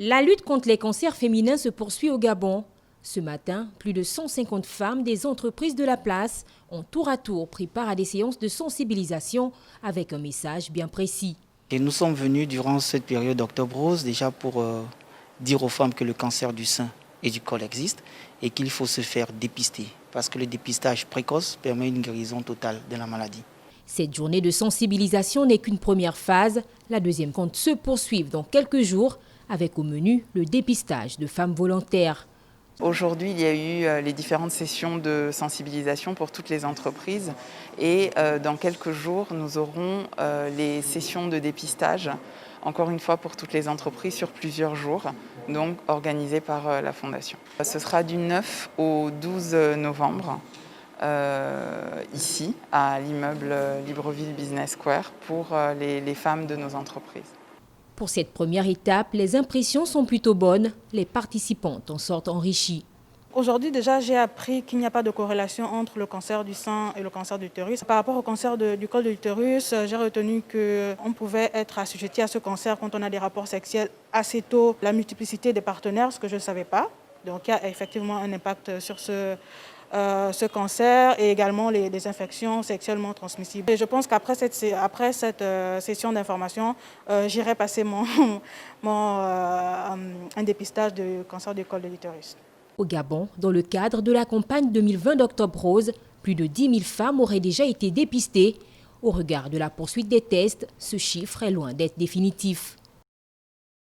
La lutte contre les cancers féminins se poursuit au Gabon. Ce matin, plus de 150 femmes des entreprises de la place ont tour à tour pris part à des séances de sensibilisation avec un message bien précis. Et nous sommes venus durant cette période d'Octobre Rose déjà pour dire aux femmes que le cancer du sein et du col existe et qu'il faut se faire dépister parce que le dépistage précoce permet une guérison totale de la maladie. Cette journée de sensibilisation n'est qu'une première phase. La deuxième compte se poursuivre dans quelques jours avec au menu le dépistage de femmes volontaires. Aujourd'hui, il y a eu les différentes sessions de sensibilisation pour toutes les entreprises et dans quelques jours, nous aurons les sessions de dépistage, encore une fois pour toutes les entreprises sur plusieurs jours, donc organisées par la Fondation. Ce sera du 9 au 12 novembre, ici, à l'immeuble Libreville Business Square, pour les femmes de nos entreprises. Pour cette première étape, les impressions sont plutôt bonnes. Les participantes en sortent enrichies. Aujourd'hui déjà, j'ai appris qu'il n'y a pas de corrélation entre le cancer du sein et le cancer de l'utérus. Par rapport au cancer du col de l'utérus, j'ai retenu qu'on pouvait être assujetti à ce cancer quand on a des rapports sexuels assez tôt. La multiplicité des partenaires, ce que je ne savais pas. Donc il y a effectivement un impact sur ce cancer et également les infections sexuellement transmissibles. Et je pense qu'après cette session d'information, j'irai passer un dépistage de cancer du col de l'utérus. Au Gabon, dans le cadre de la campagne 2020 d'Octobre Rose, plus de 10 000 femmes auraient déjà été dépistées. Au regard de la poursuite des tests, ce chiffre est loin d'être définitif.